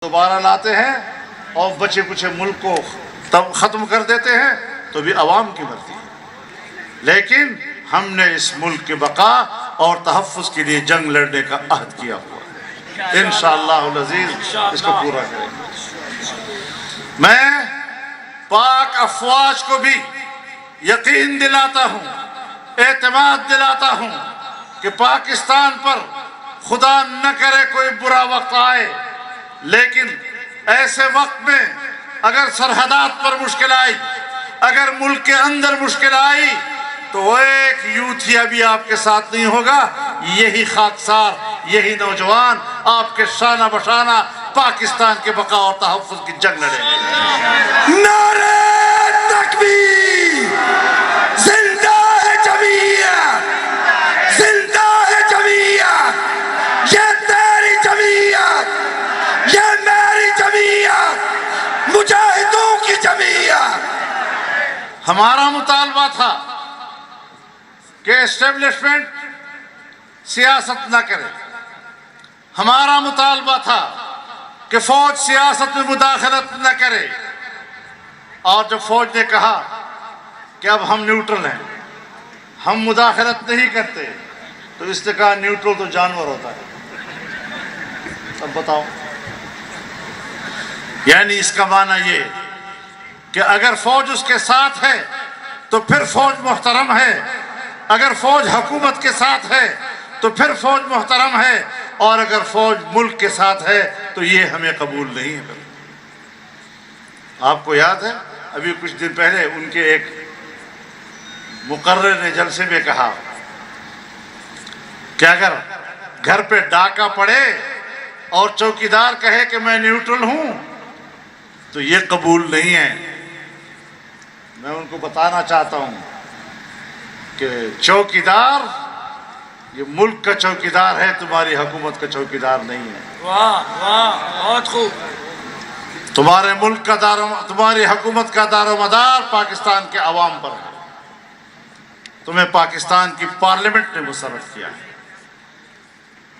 दोबारा लाते हैं और बचे कुछ मुल्क को तब ख़त्म कर देते हैं तो भी अवाम की मर्जी है। लेकिन हमने इस मुल्क के बका और तहफ़्फ़ुज़ के लिए जंग लड़ने का अहद किया हुआ है। इंशाअल्लाह अज़ीज़ इसको पूरा करेंगे। मैं पाक अफ़वाज को भी यकीन दिलाता हूँ, एतमाद दिलाता हूँ कि पाकिस्तान पर खुदा न करे कोई बुरा वक्त आए, लेकिन ऐसे वक्त में अगर सरहदात पर मुश्किल आई, अगर मुल्क के अंदर मुश्किल आई, तो वो एक यूथिया भी आपके साथ नहीं होगा। यही खाकसार, यही नौजवान आपके शाना बशाना पाकिस्तान के बका और तहफ़्फ़ुज़ की जंग लड़ेंगे। नारे तकबीर, जिंदा है जमीयत, जिंदा है जमीयत, ये तेरी जमीयत, ये मेरी जमीयत, मुजाहिदों की जमीयत। हमारा मुतालबा था कि एस्टेब्लिशमेंट सियासत न करे। हमारा मुतालबा था कि फौज सियासत में मुदाखलत न करे। और जब फौज ने कहा कि अब हम न्यूट्रल हैं, हम मुदाखलत नहीं करते, तो इसने कहा न्यूट्रल तो जानवर होता है। अब बताओ, यानी इसका माना ये कि अगर फौज उसके साथ है तो फिर फौज मुहतरम है, अगर फौज हुकूमत के साथ है तो फिर फौज मुहतरम है, और अगर फौज मुल्क के साथ है तो ये हमें कबूल नहीं है। आपको याद है अभी कुछ दिन पहले उनके एक मुकर्रर ने जलसे में कहा कि अगर घर पे डाका पड़े और चौकीदार कहे कि मैं न्यूट्रल हूं तो ये कबूल नहीं है। मैं उनको बताना चाहता हूं कि चौकीदार ये मुल्क का चौकीदार है, तुम्हारी हुकूमत का चौकीदार नहीं है। वाह वाह, बहुत खूब। तुम्हारे मुल्क का तुम्हारी हुकूमत का दारोमदार पाकिस्तान के अवाम पर है। तुम्हें पाकिस्तान की पार्लियामेंट ने मुस्तरद किया है,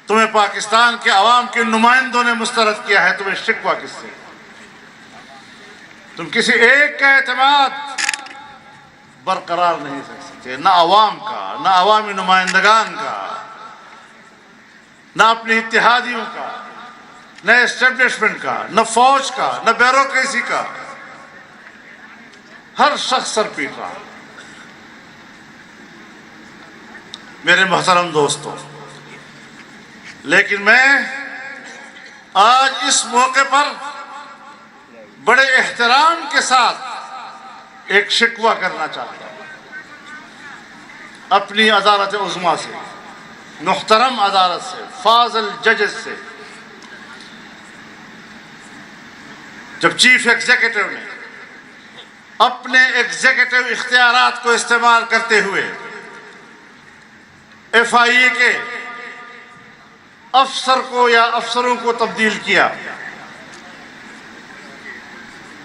तुम्हें पाकिस्तान के अवाम के नुमाइंदों ने मुस्तरद किया है। तुम्हें शिकवा किससे? तुम किसी एक का एतमाद बरकरार नहीं रख सकते, न अवाम का, न अवामी नुमाइंदगान का, न अपने इत्तेहादियों का, न एस्टेब्लिशमेंट का, न फौज का, न ब्यूरोक्रेसी का। हर शख्स सर पीट रहा। मेरे मोहतरम दोस्तों, लेकिन मैं आज इस मौके पर बड़े एहतराम के साथ एक शिकवा करना चाहता हूं अपनी अदालत उज़्मा से, मुहतरम अदालत से, फाज़िल जजेस से। जब चीफ एग्जीक्यूटिव ने अपने एग्जीक्यूटिव इख्तियारात को इस्तेमाल करते हुए FIA के अफसर को या अफसरों को तब्दील किया,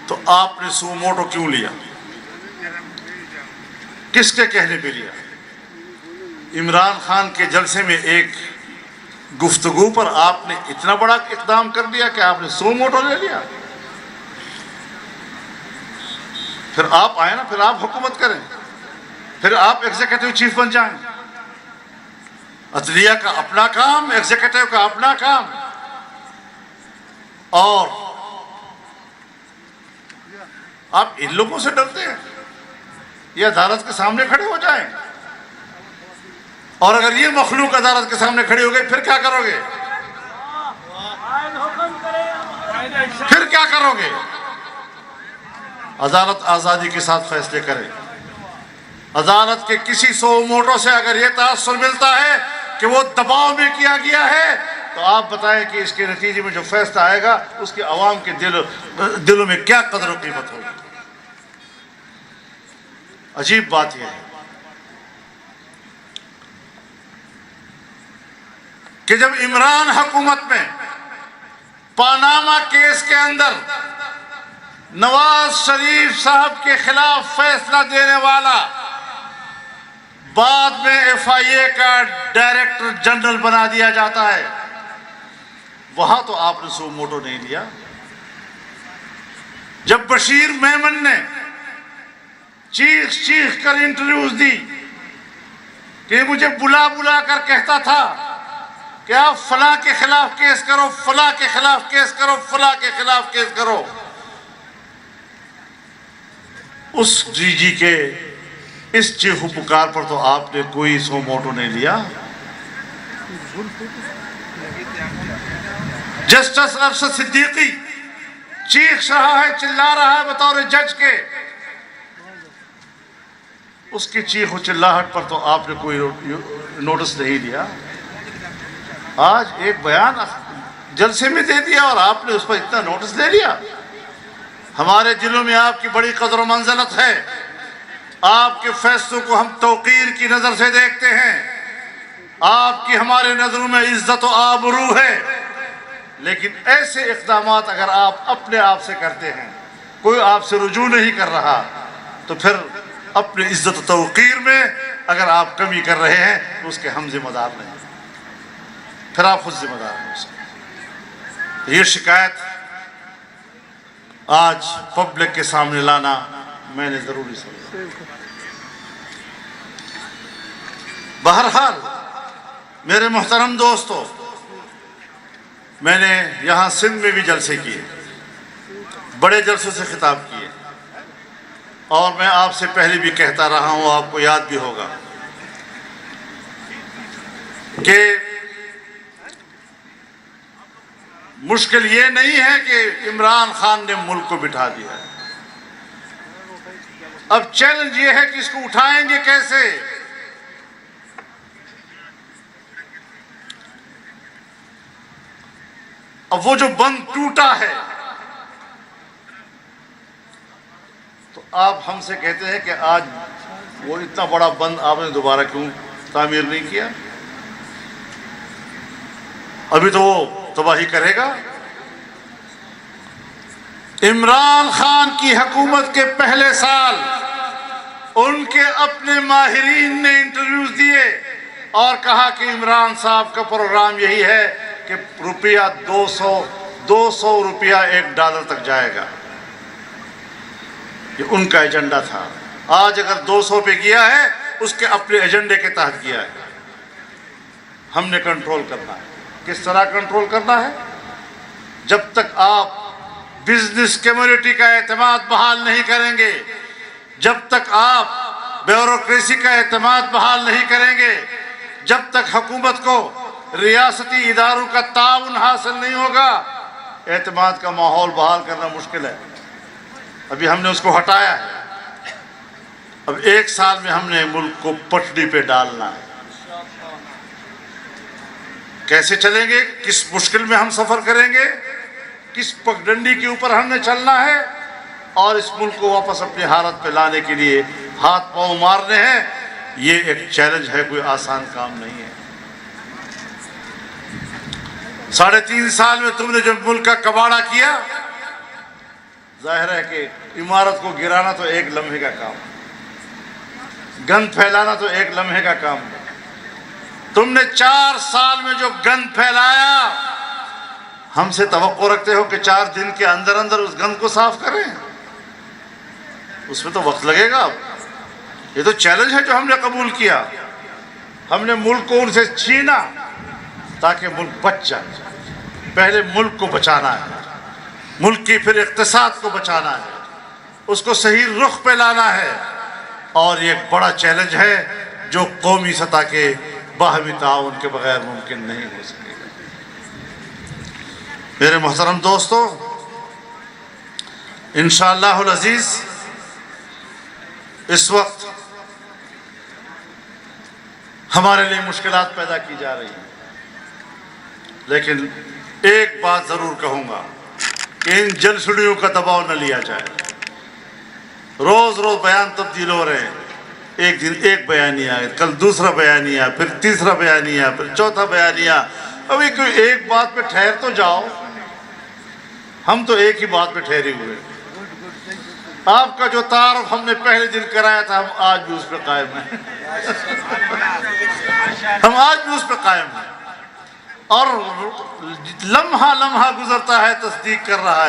तो आपने सू मोटो क्यों लिया? किसके कहने पे लिया? इमरान खान के जलसे में एक गुफ्तगू पर आपने इतना बड़ा इक़दाम कर दिया कि आपने सू मोटो ले लिया। फिर आप आए ना, फिर आप हुकूमत करें, फिर आप एग्जीक्यूटिव चीफ बन जाएं। अदलिया का अपना काम, एग्जीक्यूटिव का अपना काम, और आप इन लोगों से डरते हैं? ये अदालत के सामने खड़े हो जाएं, और अगर ये मखलूक अदालत के सामने खड़ी हो गई फिर क्या करोगे? फिर क्या करोगे? अदालत आज़ादी के साथ फैसले करे। अदालत के किसी सो मोटो से अगर ये तासुर मिलता है कि वो दबाव में किया गया है, तो आप बताएं कि इसके नतीजे में जो फैसला आएगा उसके अवाम के दिलों में क्या कदर और कीमत होगी। अजीब बात यह है कि जब इमरान हुकूमत में पानामा केस के अंदर नवाज शरीफ साहब के खिलाफ फैसला देने वाला बाद में FIA का डायरेक्टर जनरल बना दिया जाता है, वहां तो आपने सू मोटो नहीं लिया। जब बशीर मेमन ने चीख चीख कर इंटरव्यूज दी कि मुझे बुला बुला कर कहता था कि आप फला के खिलाफ केस करो, फला के खिलाफ केस करो, फला के खिलाफ केस करो, उस डीजी के इस चीखू पुकार पर तो आपने कोई सो मोटो नहीं लिया। जस्टिस अरशद सिद्दीकी चीख रहा है, चिल्ला रहा है बतौर जज के, उसकी चीख और चिल्लाहट पर तो आपने कोई नोटिस नहीं लिया। आज एक बयान जलसे में दे दिया और आपने उस पर इतना नोटिस ले लिया। हमारे दिलों में आपकी बड़ी कदर मंज़लत है, आपके फैसलों को हम तौकीर की नजर से देखते हैं, आपकी हमारे नजरों में इज्जत और आबरू है, लेकिन ऐसे इक़दामात अगर आप अपने आप से करते हैं, कोई आपसे रुजू नहीं कर रहा, तो फिर अपनी इज्जत तौकीर में अगर आप कमी कर रहे हैं तो उसके हम जिम्मेदार नहीं, फिर आप खुद जिम्मेदार हैं उसके। ये शिकायत आज पब्लिक के सामने लाना मैंने जरूरी समझा। बहरहाल मेरे मोहतरम दोस्तों, मैंने यहाँ सिंध में भी जलसे किए, बड़े जलसे से खिताब किए, और मैं आपसे पहले भी कहता रहा हूँ, आपको याद भी होगा कि मुश्किल ये नहीं है कि इमरान खान ने मुल्क को बिठा दिया है। अब चैलेंज ये है कि इसको उठाएंगे कैसे। अब वो जो बंद टूटा है, तो आप हमसे कहते हैं कि आज वो इतना बड़ा बंद आपने दोबारा क्यों तामीर नहीं किया? अभी तो वो तबाही करेगा। इमरान खान की हुकूमत के पहले साल उनके अपने माहिरीन ने इंटरव्यूज दिए और कहा कि इमरान साहब का प्रोग्राम यही है कि रुपया 200 रुपया $1 तक जाएगा। ये उनका एजेंडा था। आज अगर 200 पे किया है, उसके अपने एजेंडे के तहत किया है। हमने कंट्रोल करना है। किस तरह कंट्रोल करना है? जब तक आप बिजनेस कम्युनिटी का एतमाद बहाल नहीं करेंगे, जब तक आप ब्यूरोक्रेसी का एतमाद बहाल नहीं करेंगे, जब तक हुकूमत को रियासती इदारों का ताउन हासिल नहीं होगा, एतमाद का माहौल बहाल करना मुश्किल है। अभी हमने उसको हटाया है। अब 1 साल में हमने मुल्क को पटड़ी पे डालना है। कैसे चलेंगे, किस मुश्किल में हम सफर करेंगे, किस पगडंडी के ऊपर हमने चलना है, और इस मुल्क को वापस अपनी हालत पे लाने के लिए हाथ पांव मारने हैं। ये एक चैलेंज है, कोई आसान काम नहीं है। 3.5 साल में तुमने जो मुल्क का कबाड़ा किया, जाहिर है कि इमारत को गिराना तो एक लम्हे का काम, गंद फैलाना तो एक लम्हे का काम है। तुमने 4 साल में जो गंद फैलाया, हमसे तवक्को रखते हो कि 4 दिन के अंदर अंदर उस गंद को साफ करें? उसमें तो वक्त लगेगा। ये तो चैलेंज है जो हमने कबूल किया। हमने मुल्क को उनसे छीना ताकि मुल्क बच जाए। पहले मुल्क को बचाना है, मुल्क की फिर इक़्तिसाद को बचाना है, उसको सही रुख पे लाना है। और ये एक बड़ा चैलेंज है जो कौमी सतह के बाहमी ताउन के बगैर मुमकिन नहीं हो सकेगा। मेरे मोहतरम दोस्तों, इंशाअल्लाहुल अज़ीज़ इस वक्त हमारे लिए मुश्किलात पैदा की जा रही हैं, लेकिन एक बात ज़रूर कहूँगा कि इन जलसड़ियों का दबाव न लिया जाए। रोज़ रोज़ बयान तब्दील हो रहे हैं। एक दिन एक बयानिया, कल दूसरा बयानिया, फिर तीसरा बयानिया, फिर चौथा बयानिया। अभी कोई एक बात पे ठहर तो जाओ। हम तो एक ही बात पे ठहरे हुए हैं। आपका जो तारुफ हमने पहले दिन कराया था, हम आज भी उस पर कायम हैं। हम आज भी उस पर कायम हैं, और लम्हा लम्हा गुजरता है, तस्दीक कर रहा है।